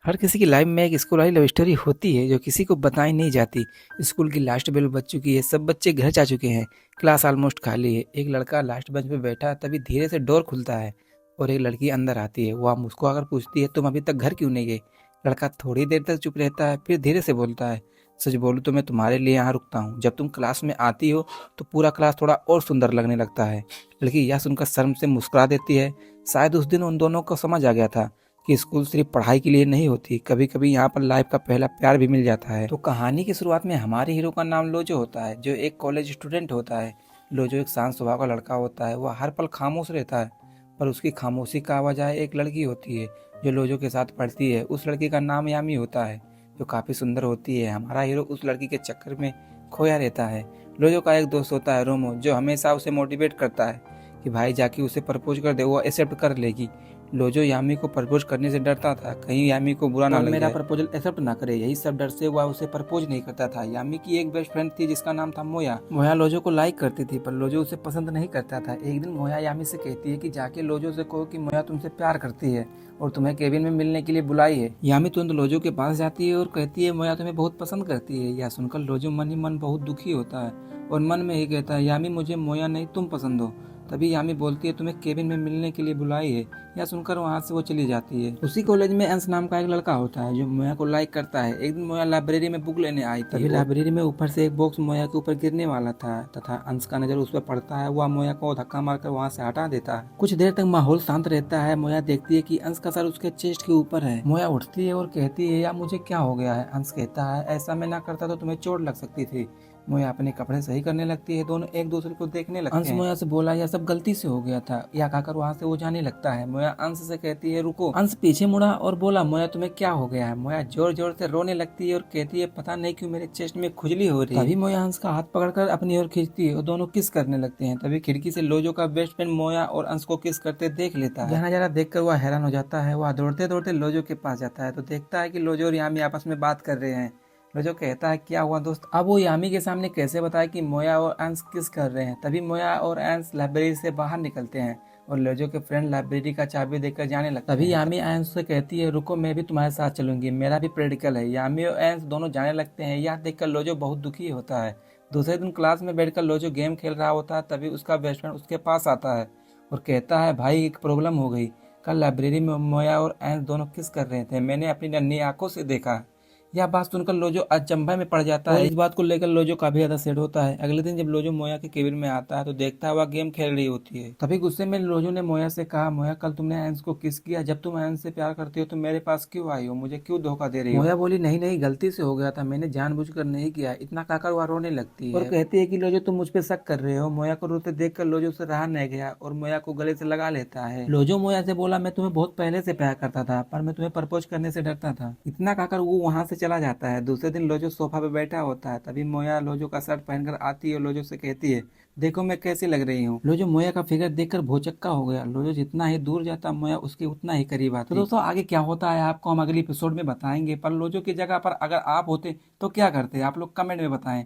हर किसी की लाइफ में एक स्कूल वाली लव स्टोरी होती है जो किसी को बताई नहीं जाती। स्कूल की लास्ट बेल बज चुकी है, सब बच्चे घर जा चुके हैं। क्लास ऑलमोस्ट खाली है। एक लड़का लास्ट बेंच पे बैठा है, तभी धीरे से डोर खुलता है और एक लड़की अंदर आती है। वह मुझको आकर पूछती है, तुम अभी तक घर क्यों नहीं गए? लड़का थोड़ी देर तक चुप रहता है, फिर धीरे से बोलता है, सच बोलूं तो मैं तुम्हारे लिए यहाँ रुकता हूँ। जब तुम क्लास में आती हो तो पूरा क्लास थोड़ा और सुंदर लगने लगता है। लड़की यह सुनकर शर्म से मुस्कुरा देती है। शायद उस दिन उन दोनों को समझ आ गया था कि स्कूल सिर्फ पढ़ाई के लिए नहीं होती, कभी कभी यहाँ पर लाइफ का पहला प्यार भी मिल जाता है। तो कहानी की शुरुआत में हमारे हीरो का नाम लोजो होता है, जो एक कॉलेज स्टूडेंट होता है। लोजो एक शांत स्वभाव का लड़का होता है। वह हर पल खामोश रहता है, पर उसकी खामोशी का वजह एक लड़की होती है जो लोजो के साथ पढ़ती है। उस लड़की का नाम यामी होता है, जो काफ़ी सुंदर होती है। हमारा हीरो उस लड़की के चक्कर में खोया रहता है। लोजो का एक दोस्त होता है रोमो, जो हमेशा उसे मोटिवेट करता है कि भाई जाके उसे प्रपोज कर दे, वो एक्सेप्ट कर लेगी। लोजो यामी को प्रपोज करने से डरता था, कहीं यामी को बुरा ना लग मेरा प्रपोजल एक्सेप्ट ना करे। यही सब डर से वह उसे प्रपोज नहीं करता था। यामी की एक बेस्ट फ्रेंड थी जिसका नाम था मोया। मोया लोजो को लाइक करती थी, पर लोजो उसे पसंद नहीं करता था। एक दिन मोया यामी से कहती है कि जाके लोजो से कहो कि मोया तुमसे प्यार करती है और तुम्हें केबिन में मिलने के लिए बुलाई है। यामी तुरंत लोजो के पास जाती है और कहती है, मोया तुम्हें बहुत पसंद करती है। यह सुनकर लोजो मन ही मन बहुत दुखी होता है और मन में ही कहता है, यामी मुझे मोया नहीं तुम पसंद हो। तभी यामी बोलती है, तुम्हें केबिन में मिलने के लिए बुलाई है। यह सुनकर वहाँ से वो चली जाती है। उसी कॉलेज में अंश नाम का एक लड़का होता है जो मोया को लाइक करता है। एक दिन मोया लाइब्रेरी में बुक लेने आई थी। तभी लाइब्रेरी में ऊपर से एक बॉक्स मोया के ऊपर गिरने वाला था तथा अंश का नजर उस पर पड़ता है। वह मोया को धक्का मारकर वहाँ से हटा देता है। कुछ देर तक माहौल शांत रहता है। मोया देखती है कि अंश का सर उसके चेस्ट के ऊपर है। मोया उठती है और कहती है, यार मुझे क्या हो गया है? अंश कहता है, ऐसा मैं ना करता तो तुम्हें चोट लग सकती थी। मोया अपने कपड़े सही करने लगती है। दोनों एक दूसरे को देखने लगते हैं। अंश मोया से बोला, यह सब गलती से हो गया था। यह कहकर वहाँ से वो जाने लगता है। मोया अंश से कहती है, रुको। अंश पीछे मुड़ा और बोला, मोया तुम्हें क्या हो गया है? मोया जोर जोर से रोने लगती है और कहती है, पता नहीं क्यों मेरे चेस्ट में खुजली हो रही है। तभी मोया अंश का हाथ पकड़कर अपनी ओर खींचती है और दोनों किस करने लगते हैं। तभी खिड़की से लोजो का बेस्ट फ्रेंड मोया और अंश को किस करते देख लेता है। यह नजारा देखकर वह हैरान हो जाता है। वह दौड़ते दौड़ते लोजो के पास जाता है तो देखता है कि लोजो और यामी आपस में बात कर रहे हैं। लोजो कहता है, क्या हुआ दोस्त? अब वो यामी के सामने कैसे बताए कि मोया और अंश किस कर रहे हैं। तभी मोया और अंश लाइब्रेरी से बाहर निकलते हैं और लोजो के फ्रेंड लाइब्रेरी का चाबी देकर जाने लगते हैं। तभी यामी अंश से कहती है, रुको मैं भी तुम्हारे साथ चलूंगी, मेरा भी प्रैक्टिकल है। यामी और अंश दोनों जाने लगते हैं। यह देखकर लोजो बहुत दुखी होता है। दूसरे दिन क्लास में बैठकर लोजो गेम खेल रहा होता है। तभी उसका बेस्ट फ्रेंड उसके पास आता है और कहता है, भाई एक प्रॉब्लम हो गई। कल लाइब्रेरी में मोया और अंश दोनों किस कर रहे थे, मैंने अपनी नन्ही आंखों से देखा। यह बात सुनकर लोजो अचंभा में पड़ जाता है। इस बात को लेकर लोजो काफी ज्यादा सैड होता है। अगले दिन जब लोजो मोया के केबिन में आता है तो देखता है वह गेम खेल रही होती है। तभी गुस्से में लोजो ने मोया से कहा, मोया कल तुमने अंश को किस किया? जब तुम अंश से प्यार करती हो तो मेरे पास क्यों आई हो? मुझे क्यों धोखा दे रही हो? मोया बोली, नहीं नहीं, गलती से हो गया था, मैंने जानबूझकर नहीं किया। इतना कहकर वह रोने लगती है और कहती है कि लोजो तुम मुझ पर शक कर रहे हो। मोया को रोते देखकर लोजो से रहा नहीं गया और मोया को गले से लगा लेता है। लोजो मोया से बोला, मैं तुम्हें बहुत पहले से प्यार करता था, पर मैं तुम्हें प्रपोज करने से डरता था। इतना कहकर वो वहां से चला जाता है। दूसरे दिन लोजो सोफा पे बैठा होता है। तभी मोया लोजो का शर्ट पहनकर आती है और लोजो से कहती है, देखो मैं कैसी लग रही हूँ। लोजो मोया का फिगर देखकर भौचक्का हो गया। लोजो जितना ही दूर जाता मोया उसके उतना ही करीब आता। तो दोस्तों आगे क्या होता है आपको हम अगली एपिसोड में बताएंगे, पर लोजो की जगह पर अगर आप होते तो क्या करते? आप लोग कमेंट में बताएं।